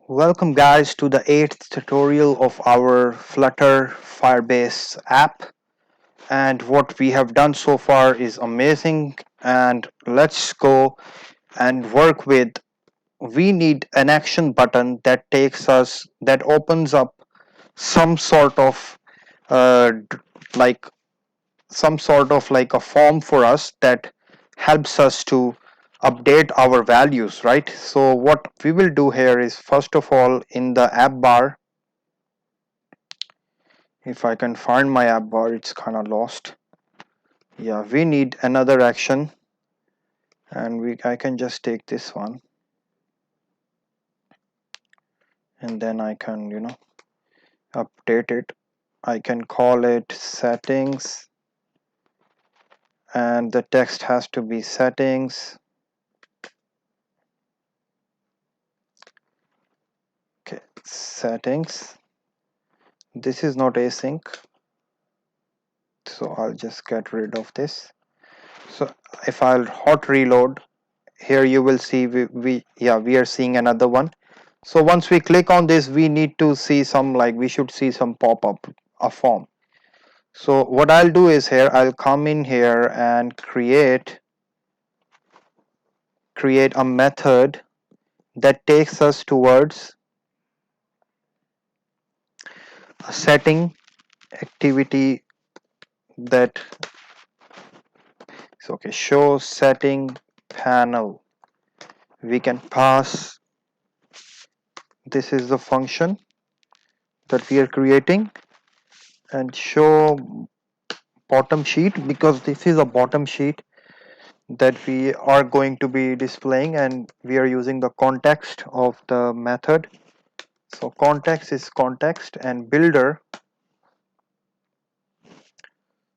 Welcome guys to the 8th tutorial of our Flutter Firebase app, and what we have done so far is amazing, and let's go and work with. We need an action button that opens up some sort of like like a form for us that helps us to update our values, right? So what we will do here is, first of all, in the app bar, if I can find my app bar, it's kind of lost. Yeah, we need another action, and I can just take this one, and then I can update it. I can call it settings, and the text has to be settings. Okay, settings. This is not async, so I'll just get rid of this. So if I'll hot reload, here you will see we are seeing another one. So once we click on this, we need to see we should see some pop-up, a form. So what I'll do is, here I'll come in here and create a method that takes us towards a setting activity that is okay. Show setting panel. We can pass, this is the function that we are creating, and show bottom sheet, because this is a bottom sheet that we are going to be displaying, and we are using the context of the method. So context is context and builder.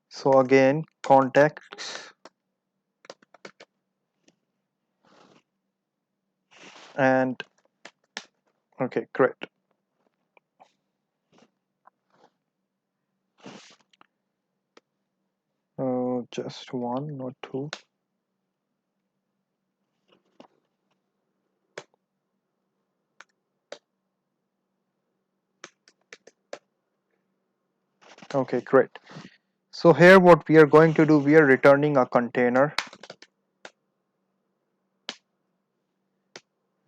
So again, context and okay, great. Just one, not two. Okay, great. So here what we are going to do, we are returning a container.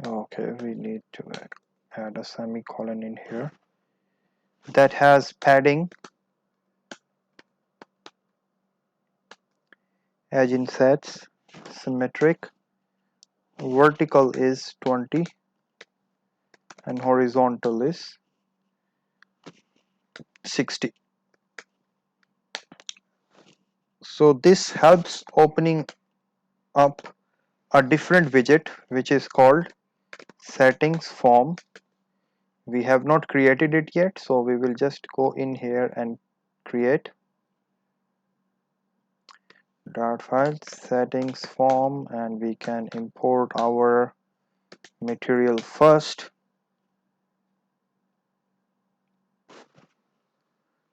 Okay, we need to add a semicolon in here that has padding, edge insets, symmetric, vertical is 20 and horizontal is 60. So this helps opening up a different widget which is called settings form. We have not created it yet, so we will just go in here and create dart file settings form, and we can import our material first.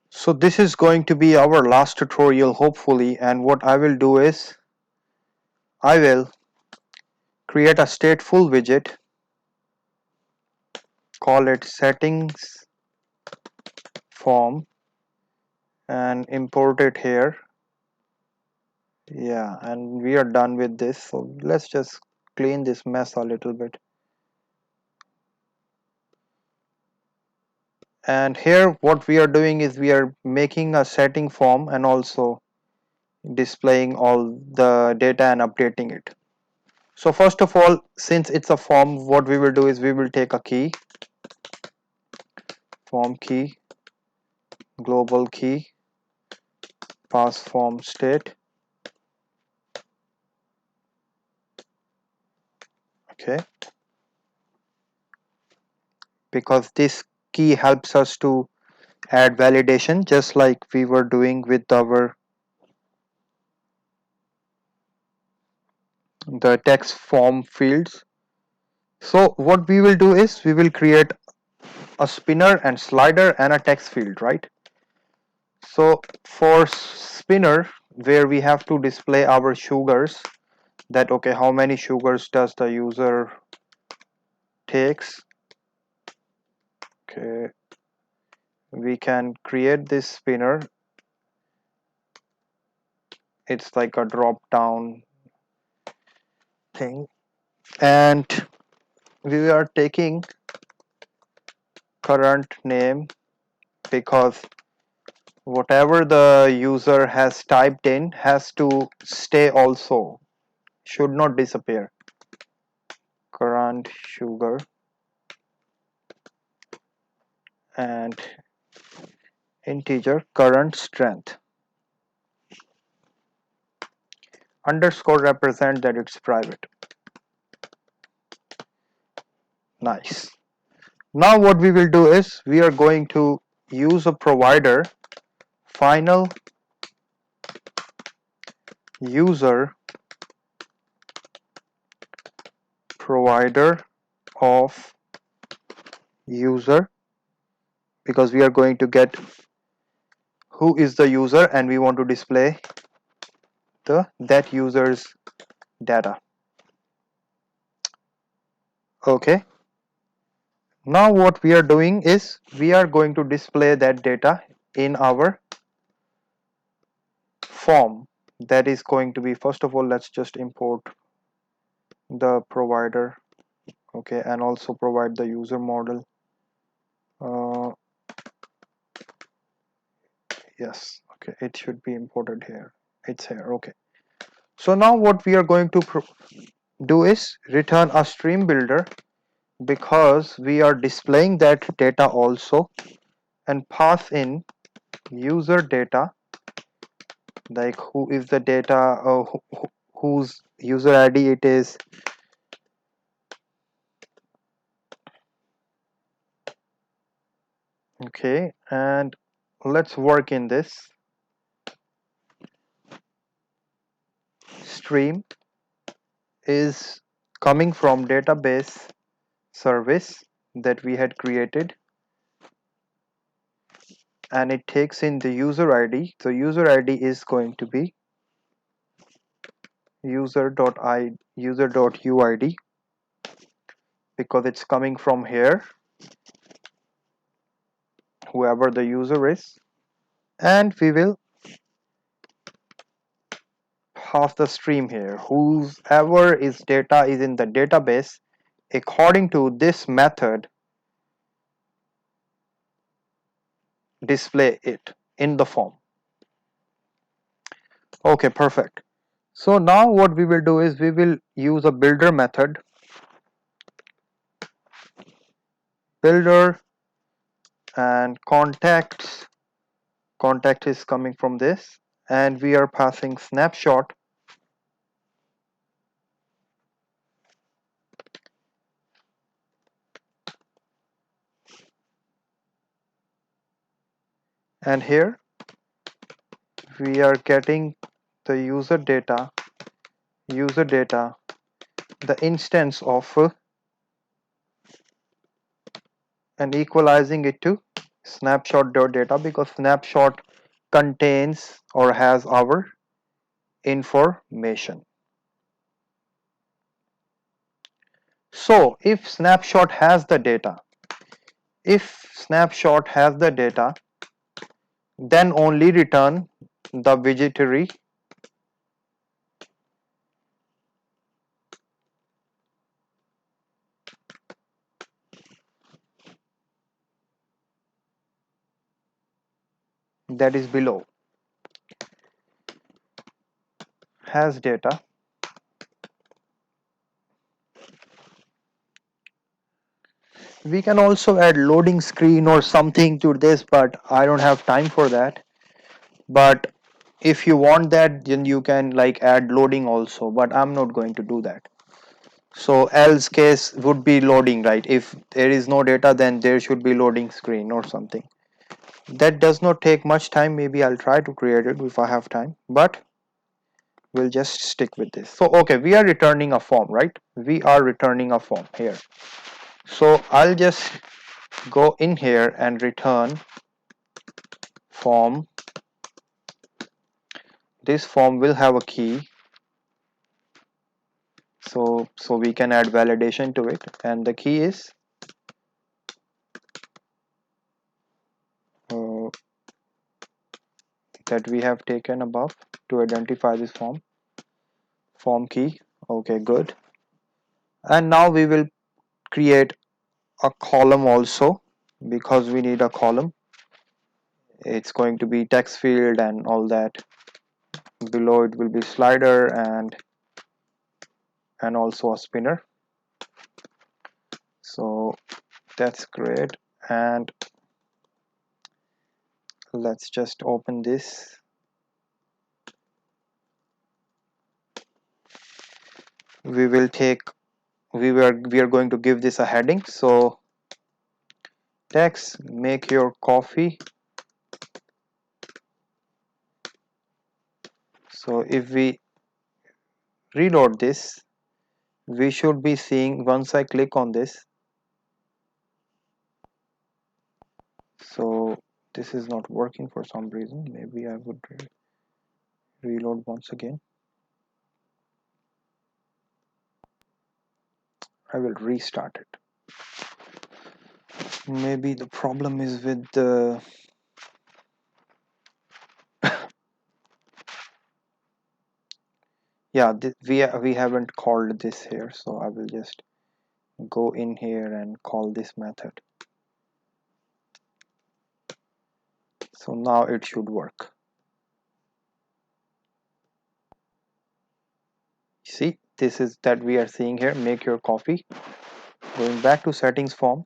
So this is going to be our last tutorial, hopefully, and what I will do is I will create a stateful widget, call it settings form, and import it here. Yeah, and we are done with this, so let's just clean this mess a little bit. And here what we are doing is we are making a setting form and also displaying all the data and updating it. So first of all, since it's a form, what we will do is we will take a key, form key, global key, pass form state. Okay, because this key helps us to add validation, just like we were doing with our the text form fields. So what we will do is we will create a spinner and slider and a text field, right? So for spinner, where we have to display our sugars, that okay, how many sugars does the user takes, Okay, we can create this spinner. It's like a drop down thing, and we are taking current name because whatever the user has typed in has to stay also, should not disappear. Current sugar and integer current strength. Underscore represent that it's private. Nice. Now what we will do is we are going to use a provider final user provider of user, because we are going to get who is the user and we want to display that user's data. Okay, now what we are doing is we are going to display that data in our form. That is going to be, first of all, let's just import the provider. Okay, and also provide the user model. uh, yes, okay, it should be imported here. It's here. Okay, so now what we are going to do is return a stream builder, because we are displaying that data also, and pass in user data, like who is the data, whose user ID it is. Okay, and let's work in this stream is coming from database service that we had created, and it takes in the user ID. So user ID is going to be user.uid, because it's coming from here, whoever the user is, and we will pass the stream here, whoever is data is in the database according to this method, display it in the form. Okay, perfect. So now what we will do is we will use a builder method. Builder and contact is coming from this, and we are passing snapshot, and here we are getting the user data, the instance of, and equalizing it to snapshot.data, because snapshot contains or has our information. So if snapshot has the data, then only return the widgetary that is below, has data. We can also add loading screen or something to this, but I don't have time for that. But if you want that, then you can like add loading also, but I'm not going to do that. So else case would be loading, right? If there is no data, then there should be loading screen or something. That does not take much time. Maybe I'll try to create it if I have time, but we'll just stick with this. So okay, we are returning a form, right? We are returning a form here. So I'll just go in here and return form. This form will have a key, so we can add validation to it, and the key is that we have taken above to identify this form key. Okay, good. And now we will create a column also, because we need a column. It's going to be text field and all that. Below it will be slider and also a spinner. So that's great. And let's just open this. We are going to give this a heading. So text, make your coffee. So if we reload this, we should be seeing, once I click on this, so this is not working for some reason. Maybe I would reload once again. I will restart it. Maybe the problem is with the yeah, we haven't called this here, so I will just go in here and call this method. So now it should work. See, this is that we are seeing here, make your coffee. Going back to settings form,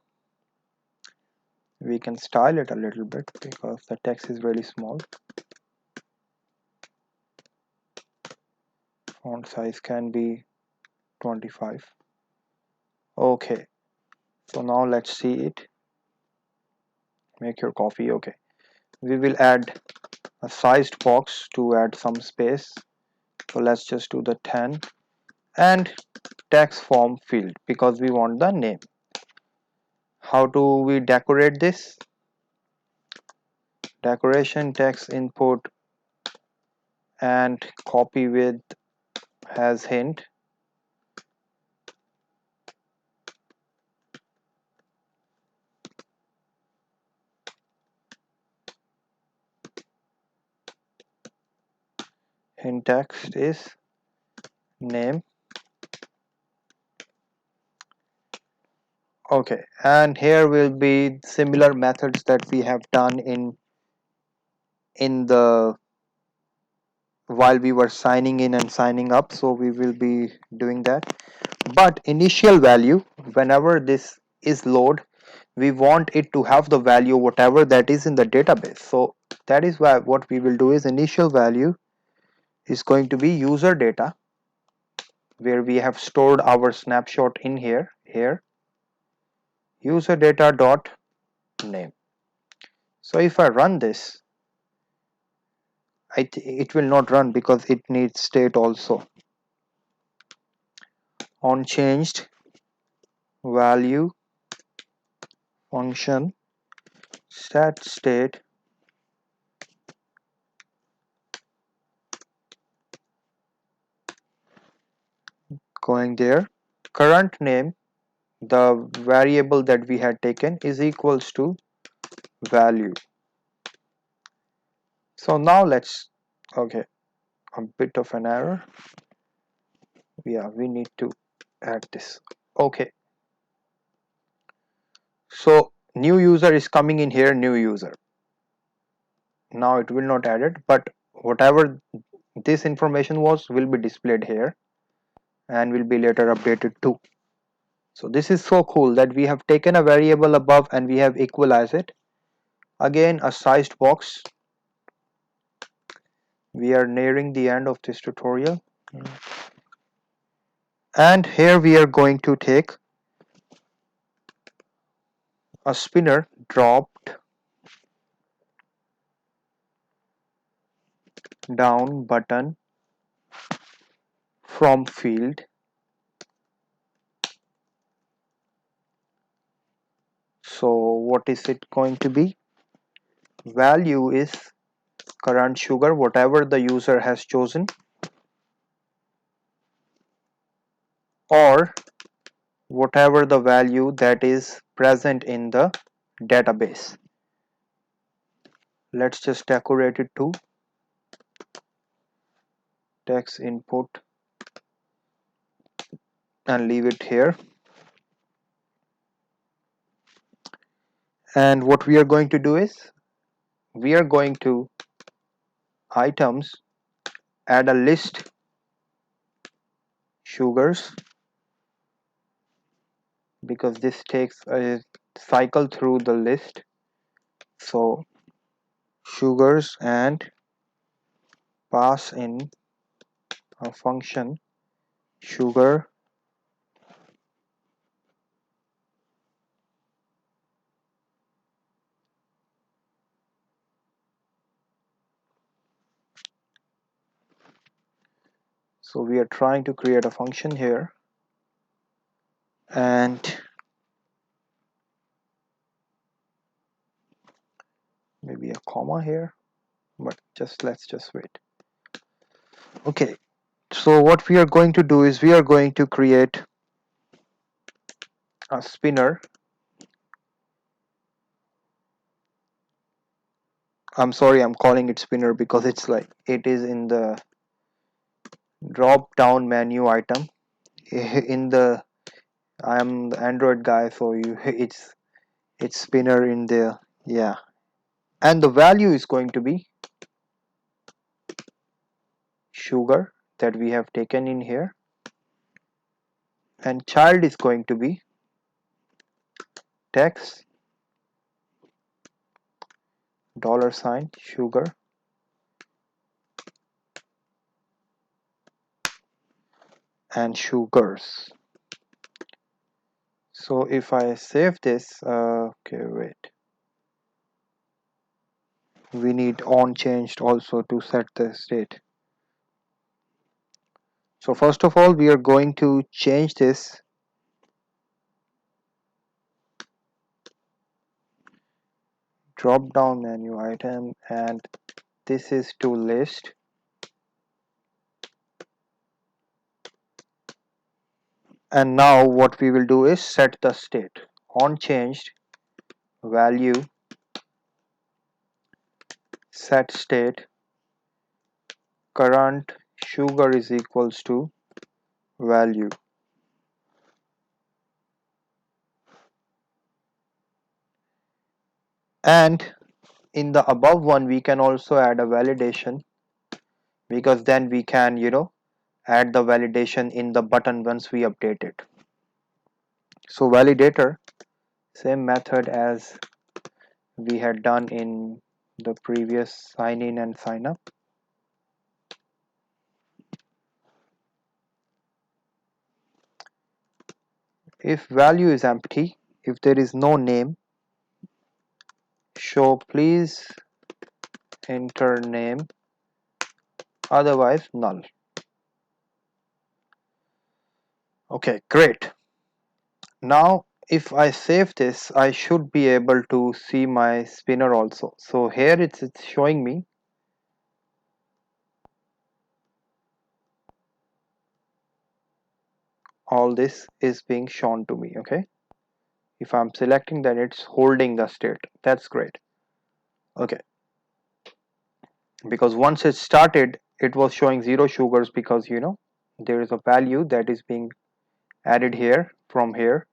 we can style it a little bit because the text is really small. Font size can be 25. Okay, so now let's see it. Make your coffee. Okay, we will add a sized box to add some space. So let's just do the 10 and text form field because we want the name. How do we decorate this? Decoration, text input and copy width has hint. Hint text is name. Okay, and here will be similar methods that we have done in the while we were signing in and signing up, so we will be doing that. But initial value, whenever this is load, we want it to have the value whatever that is in the database. So that is why what we will do is initial value is going to be user data, where we have stored our snapshot in here user data dot name. So if I run this, it will not run because it needs state also. On changed value function set state going there. Current name, the variable that we had taken, is equals to value. So now let's, okay, a bit of an error. Yeah, we need to add this. Okay, so new user is coming in here, new user. Now it will not add it, but whatever this information was will be displayed here and will be later updated too. So this is so cool that we have taken a variable above and we have equalized it. Again, a sized box. We are nearing the end of this tutorial. And here we are going to take a spinner dropped down button from field. So what is it going to be? Value is current sugar, whatever the user has chosen, or whatever the value that is present in the database. Let's just decorate it too. text input and leave it here. And what we are going to do is we are going to items, add a list sugars, because this takes a cycle through the list. So sugars, and pass in a function sugar so we are trying to create a function here, and maybe a comma here, but let's just wait. Okay, so what we are going to do is we are going to create a spinner. I'm sorry, I'm calling it spinner because it's like it is in the drop down menu item in the I'm the Android guy, so it's spinner in there. Yeah, and the value is going to be sugar that we have taken in here, and child is going to be text $ sugar, and sugars. So if I save this, okay, wait, we need on changed also to set the state. So first of all, we are going to change this drop down menu item, and this is to list, and now what we will do is set the state on changed value set state current sugar is equals to value. And in the above one we can also add a validation, because then we can add the validation in the button once we update it. So validator, same method as we had done in the previous sign in and sign up. If value is empty, if there is no name, show please enter name, otherwise null. Okay, great. Now if I save this, I should be able to see my spinner also. So here it's showing me all this is being shown to me. Okay, if I'm selecting, then it's holding the state. That's great. Okay, because once it started it was showing 0 sugars, because there is a value that is being added here from here,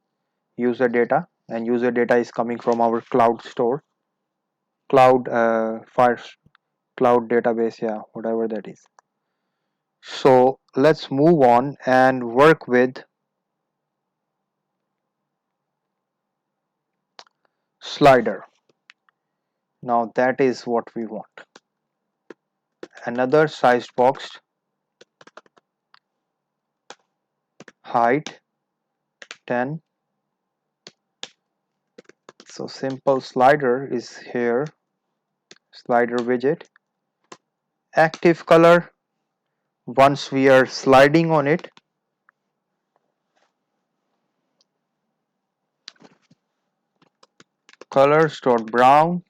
user data, and user data is coming from our cloud store, cloud fire cloud database, yeah, whatever that is. So let's move on and work with slider. Now that is what we want. Another sized box, height 10. So simple slider is here, slider widget. Active color, once we are sliding on it, colors.brown.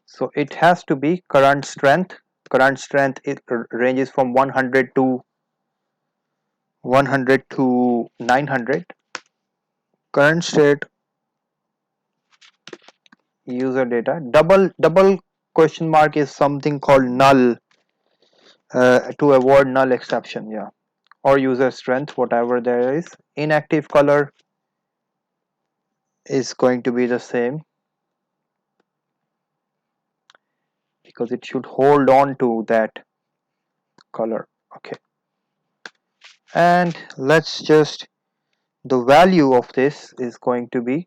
So it has to be current strength. Current strength, it ranges from 100 to 900. Current state, user data, double question mark is something called null, to avoid null exception, yeah, or user strength, whatever there is. Inactive color is going to be the same because it should hold on to that color. Okay, and let's just, the value of this is going to be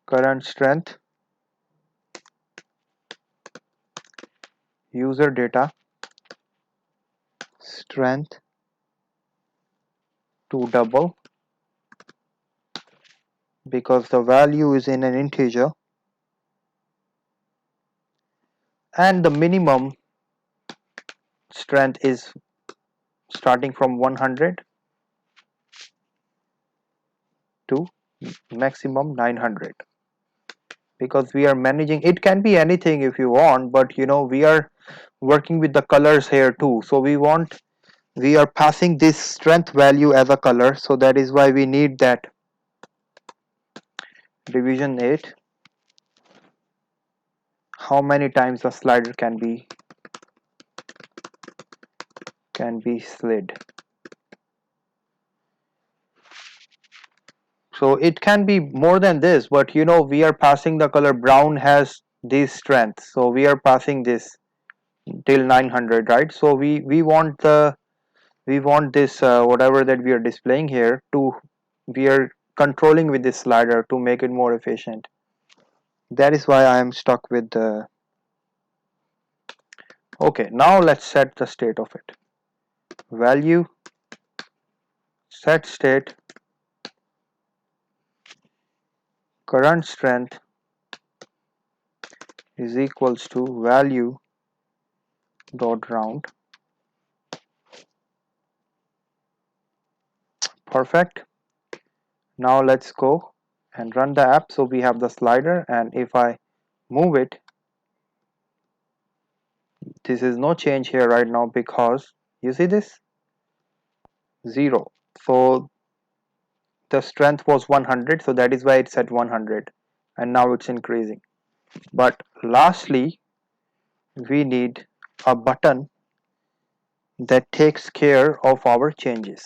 current strength user data strength to double, because the value is in an integer, and the minimum strength is starting from 100 to maximum 900, because we are managing, it can be anything if you want, but you know we are working with the colors here too, so we are passing this strength value as a color, so that is why we need that division 8, how many times a slider can be slid. So it can be more than this, but you know we are passing the color brown has these strengths, so we are passing this till 900, right? So we want this whatever that we are displaying here to, we are controlling with this slider to make it more efficient. That is why I am stuck with the. Okay, now let's set the state of it. Value set state current strength is equals to value dot round. Perfect. Now let's go and run the app. So we have the slider, and if I move it, this is no change here right now because you see this 0. So the strength was 100, so that is why it's at 100, and now it's increasing. But lastly, we need a button that takes care of our changes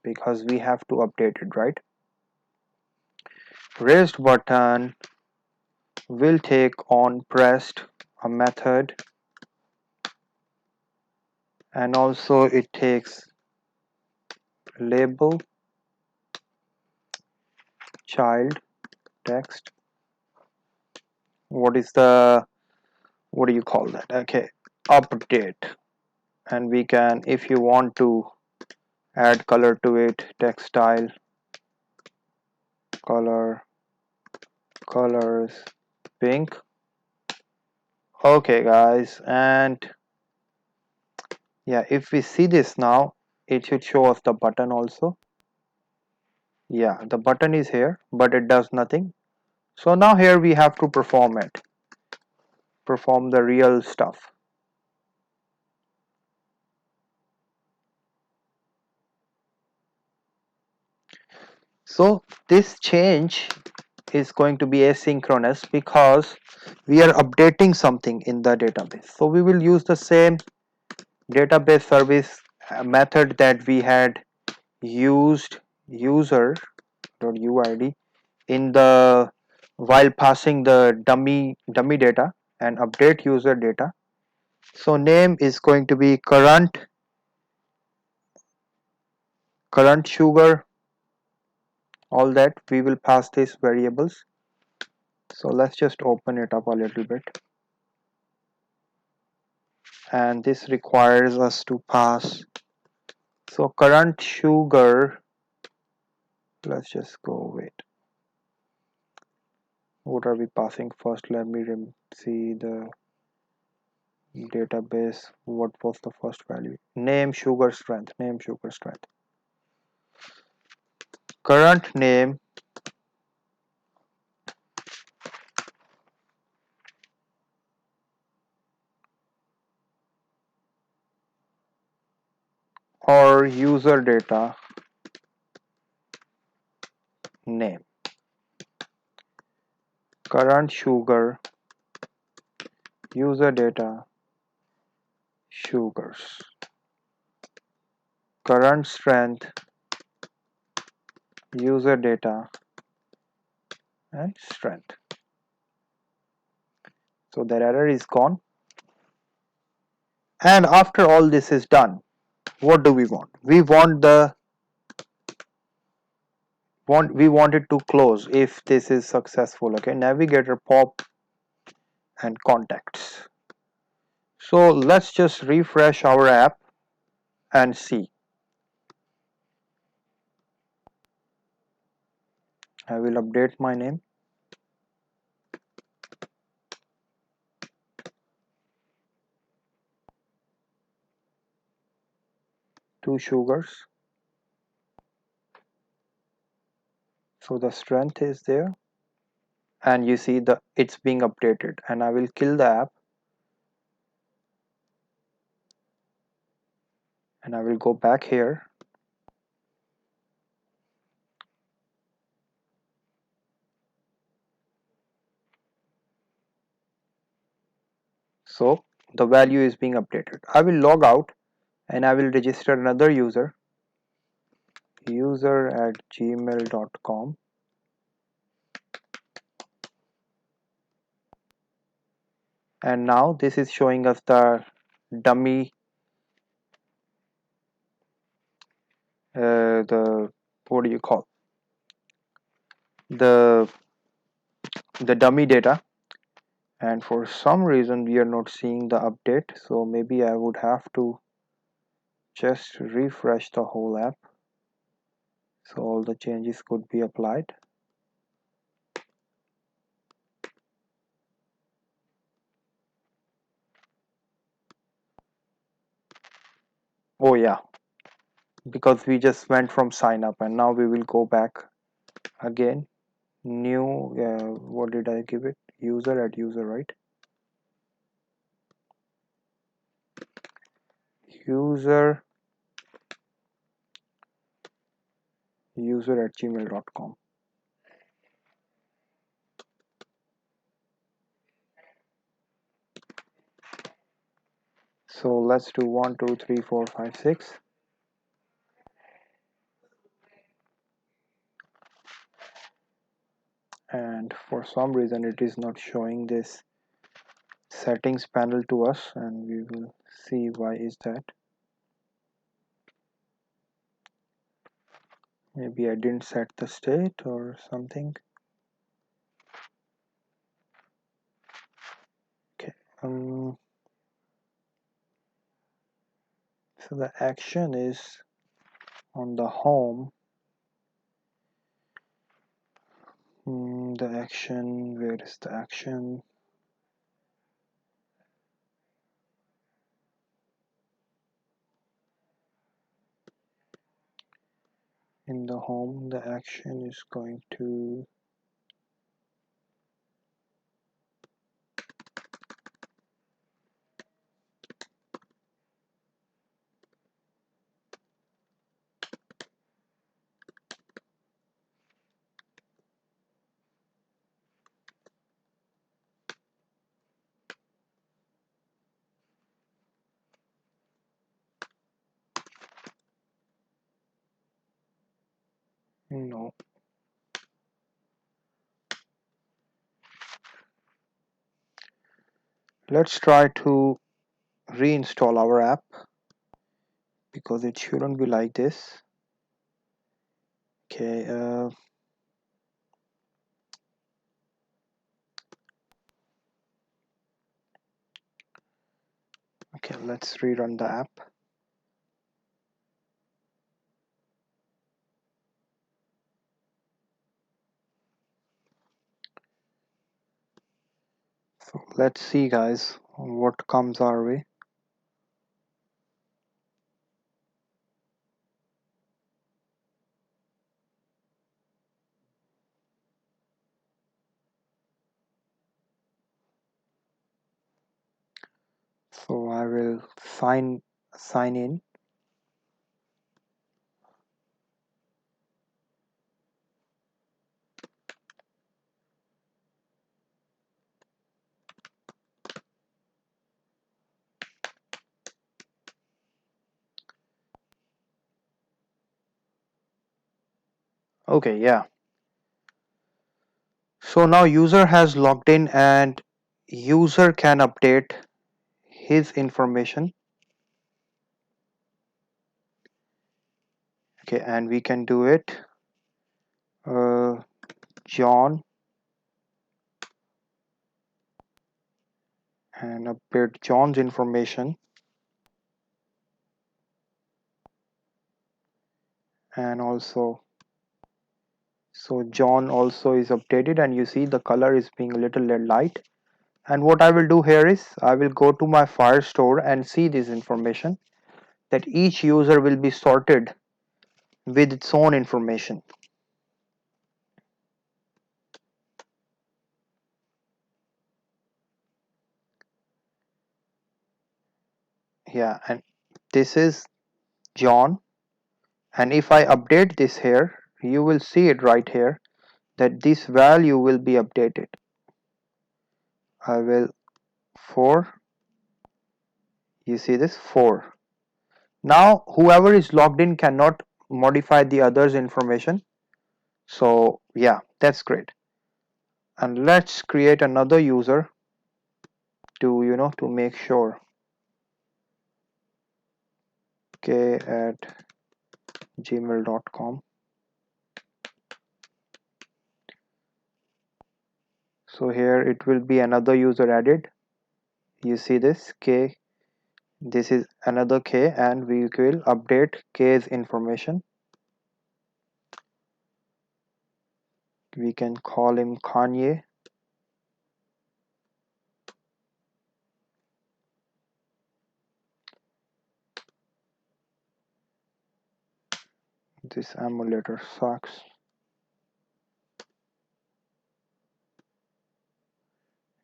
because we have to update it, right? Raised button will take on pressed a method, and also it takes label child text. What is the, what do you call that? Okay, update. And we can, if you want to add color to it, text style colors pink. Okay guys, and yeah, if we see this now, it should show us the button also. Yeah, the button is here, but it does nothing. So now here we have to perform the real stuff. So this change is going to be asynchronous because we are updating something in the database. So we will use the same database service method that we had used user.uid in the, while passing the dummy data and update user data. So name is going to be current sugar, all that we will pass these variables. So let's just open it up a little bit, and this requires us to pass, so current sugar, let's just go, wait, what are we passing first? Let me see the database, what was the first value? Name sugar strength, current name or user data name. current sugar, user data, sugars, current strength, user data, and strength. So that error is gone. And after all this is done, what do we want? We want it to close if this is successful. Okay, navigator, pop, and contacts. So let's just refresh our app and see. I will update my name. Two sugars. So the strength is there, and you see it's being updated. And I will kill the app, and I will go back here. So the value is being updated. I will log out and I will register another user at gmail.com, and now this is showing us the dummy the what do you call the dummy data, and for some reason we are not seeing the update. So maybe I would have to just refresh the whole app so all the changes could be applied. Oh yeah, because we just went from sign up, and now we will go back again. New what did I give it? User at user, right? User at gmail.com. So let's do 1 2 3 4 5 6. And for some reason it is not showing this settings panel to us, and we will see why is that. Maybe I didn't set the state or something. Okay, so the action is on the home. The action, where is the action? In the home, the action is going to no. Let's try to reinstall our app because it shouldn't be like this. Okay, okay, let's rerun the app. So let's see, guys, what comes our way. So I will sign in. Okay, yeah. So now user has logged in and user can update his information. Okay, and we can do it. John, and update John's information, and also so John also is updated, and you see the color is being a little light. And what I will do here is I will go to my FireStore and see this information that each user will be sorted with its own information. Yeah, and this is John, and if I update this here, you will see it right here that this value will be updated. I will 4, you see this 4. Now whoever is logged in cannot modify the others information. So yeah, that's great. And let's create another user to to make sure. k@gmail.com. So here it will be another user added. You see this k, this is another k, and we will update k's information. We can call him Kanye. This emulator sucks.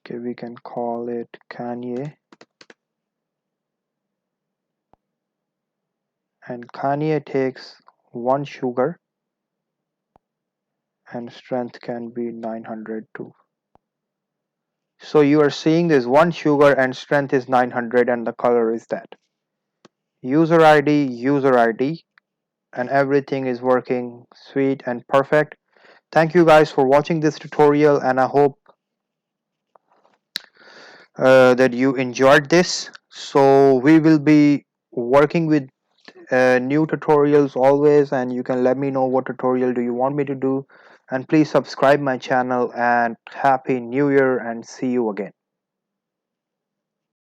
Okay, we can call it Kanye. And Kanye takes 1 sugar and strength can be 900 too. So you are seeing this 1 sugar and strength is 900 and the color is that. User ID, and everything is working sweet and perfect. Thank you guys for watching this tutorial, and I hope that you enjoyed this. So we will be working with new tutorials always, and you can let me know what tutorial do you want me to do, and please subscribe my channel, and happy new year, and see you again.